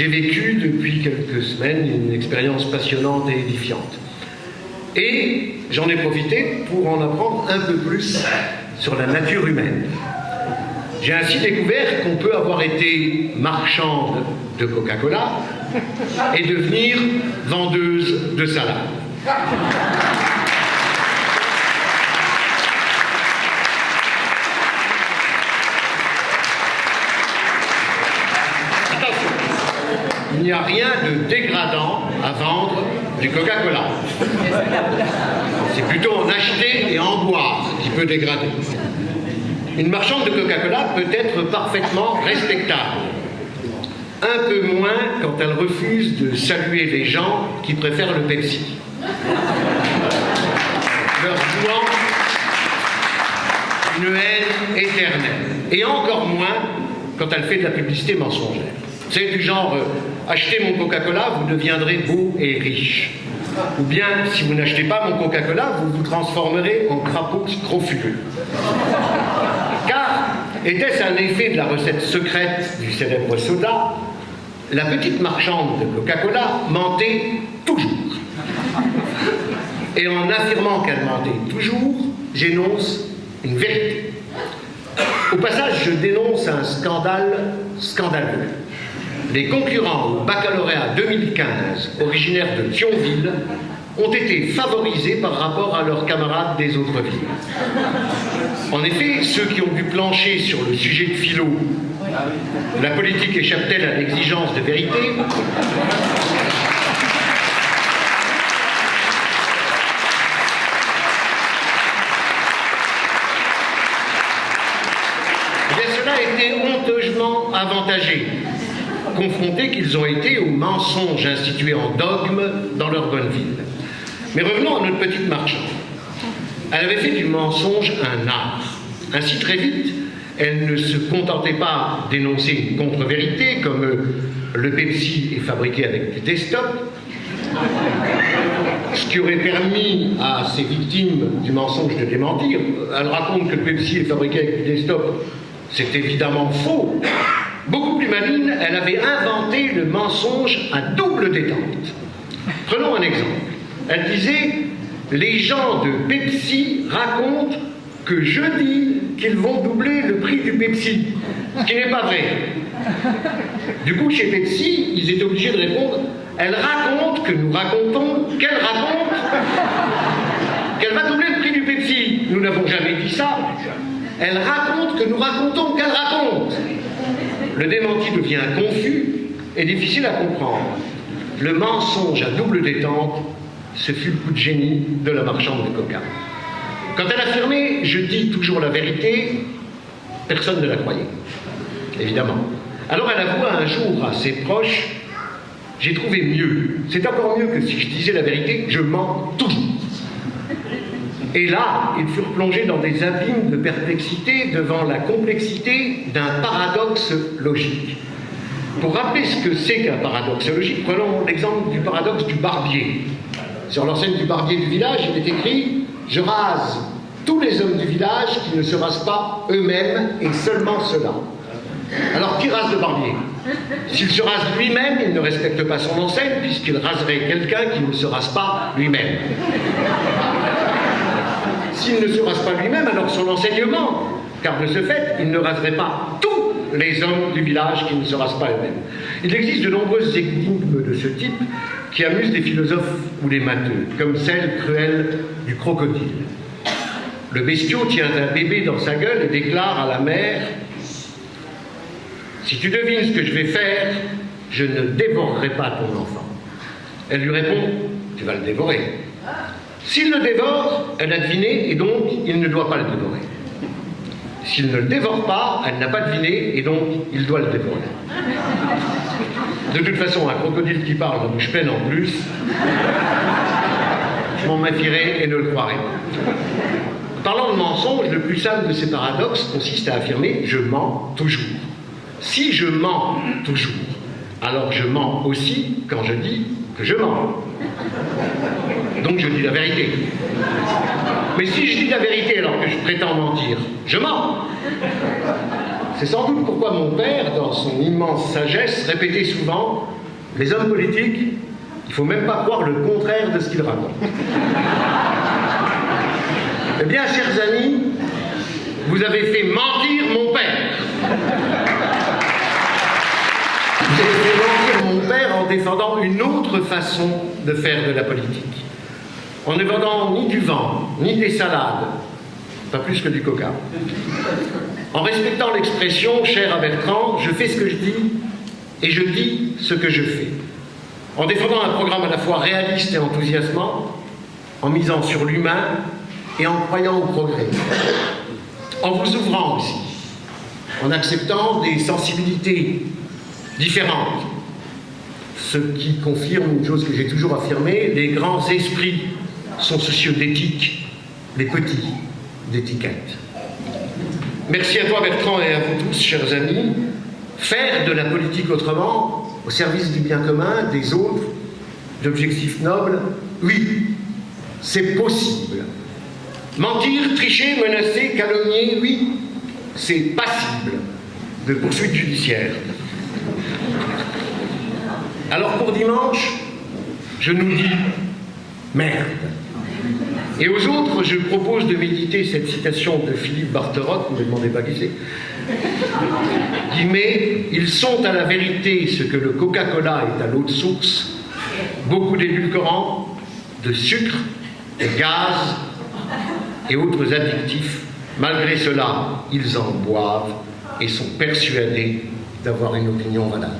j'ai vécu depuis quelques semaines une expérience passionnante et édifiante. Et j'en ai profité pour en apprendre un peu plus sur la nature humaine. J'ai ainsi découvert qu'on peut avoir été marchande de Coca-Cola et devenir vendeuse de salade. Il n'y a rien de dégradant à vendre du Coca-Cola. C'est plutôt en acheter et en boire qui peut dégrader. Une marchande de Coca-Cola peut être parfaitement respectable. Un peu moins quand elle refuse de saluer les gens qui préfèrent le Pepsi, leur vouant une haine éternelle. Et encore moins quand elle fait de la publicité mensongère. C'est du genre achetez mon Coca-Cola, vous deviendrez beau et riche. Ou bien, si vous n'achetez pas mon Coca-Cola, vous vous transformerez en crapaud scrofuleux. Car, était-ce un effet de la recette secrète du célèbre soda, la petite marchande de Coca-Cola mentait toujours. Et en affirmant qu'elle mentait toujours, j'énonce une vérité. Au passage, je dénonce un scandale scandaleux. Les concurrents au baccalauréat 2015, originaires de Thionville, ont été favorisés par rapport à leurs camarades des autres villes. En effet, ceux qui ont dû plancher sur le sujet de philo, la politique échappe-t-elle à l'exigence de vérité ? Eh bien, cela a été honteusement avantagé, confrontés qu'ils ont été aux mensonges institués en dogme dans leur bonne ville. Mais revenons à notre petite marchande. Elle avait fait du mensonge un art. Ainsi, très vite, elle ne se contentait pas d'énoncer une contre-vérité, comme le Pepsi est fabriqué avec du Destop, ce qui aurait permis à ces victimes du mensonge de démentir. Elle raconte que le Pepsi est fabriqué avec du Destop. C'est évidemment faux. Beaucoup plus maligne, elle avait inventé le mensonge à double détente. Prenons un exemple. Elle disait « Les gens de Pepsi racontent que je dis qu'ils vont doubler le prix du Pepsi », ce qui n'est pas vrai. Du coup, chez Pepsi, ils étaient obligés de répondre « Elle raconte que nous racontons qu'elle raconte qu'elle va doubler le prix du Pepsi. Nous n'avons jamais dit ça. Elle raconte que nous racontons qu'elle raconte. » Le démenti devient confus et difficile à comprendre. Le mensonge à double détente, ce fut le coup de génie de la marchande de Coca. Quand elle affirmait « je dis toujours la vérité », personne ne la croyait, évidemment. Alors elle avoua un jour à ses proches « j'ai trouvé mieux, c'est encore mieux que si je disais la vérité, je mens toujours ». Et là, ils furent plongés dans des abîmes de perplexité devant la complexité d'un paradoxe logique. Pour rappeler ce que c'est qu'un paradoxe logique, prenons l'exemple du paradoxe du barbier. Sur l'enseigne du barbier du village, il est écrit « Je rase tous les hommes du village qui ne se rasent pas eux-mêmes et seulement ceux-là ». Alors qui rase le barbier? S'il se rase lui-même, il ne respecte pas son enseigne puisqu'il raserait quelqu'un qui ne se rase pas lui-même. S'il ne se rase pas lui-même, alors son enseignement, car de ce fait, il ne raserait pas tous les hommes du village qui ne se rasent pas eux-mêmes. Il existe de nombreuses énigmes de ce type qui amusent les philosophes ou les matheux, comme celle cruelle du crocodile. Le bestiau tient un bébé dans sa gueule et déclare à la mère « Si tu devines ce que je vais faire, je ne dévorerai pas ton enfant. » Elle lui répond « Tu vas le dévorer. » S'il le dévore, elle a deviné et donc il ne doit pas le dévorer. S'il ne le dévore pas, elle n'a pas deviné et donc il doit le dévorer. De toute façon, un crocodile qui parle en bouche pleine en plus, je m'en méfierai et ne le croirai pas. Parlant de mensonge, le plus simple de ces paradoxes consiste à affirmer « je mens toujours ». Si je mens toujours, alors je mens aussi quand je dis que je mens. Donc je dis la vérité. Mais si je dis la vérité alors que je prétends mentir, je mens. C'est sans doute pourquoi mon père, dans son immense sagesse, répétait souvent « Les hommes politiques, il ne faut même pas croire le contraire de ce qu'ils racontent. » Eh bien, chers amis, vous avez fait mentir mon père. Vous avez fait mentir mon père en défendant une autre façon de faire de la politique. En ne vendant ni du vent, ni des salades, pas plus que du coca. En respectant l'expression, chère à Bertrand, je fais ce que je dis et je dis ce que je fais. En défendant un programme à la fois réaliste et enthousiasmant, en misant sur l'humain et en croyant au progrès. En vous ouvrant aussi, en acceptant des sensibilités différentes. Ce qui confirme une chose que j'ai toujours affirmée, les grands esprits sont soucieux d'éthique, les petits d'étiquette. Merci à toi Bertrand et à vous tous, chers amis. Faire de la politique autrement, au service du bien commun, des autres, d'objectifs nobles, oui, c'est possible. Mentir, tricher, menacer, calomnier, oui, c'est passible de poursuite judiciaire. Alors pour dimanche, je nous dis merde. Et aux autres, je propose de méditer cette citation de Philippe Barterotte, ne me demandez pas qui c'est, qui met « Ils sont à la vérité ce que le Coca-Cola est à l'eau de source, beaucoup d'édulcorants, de sucre, de gaz et autres addictifs. Malgré cela, ils en boivent et sont persuadés d'avoir une opinion valable. »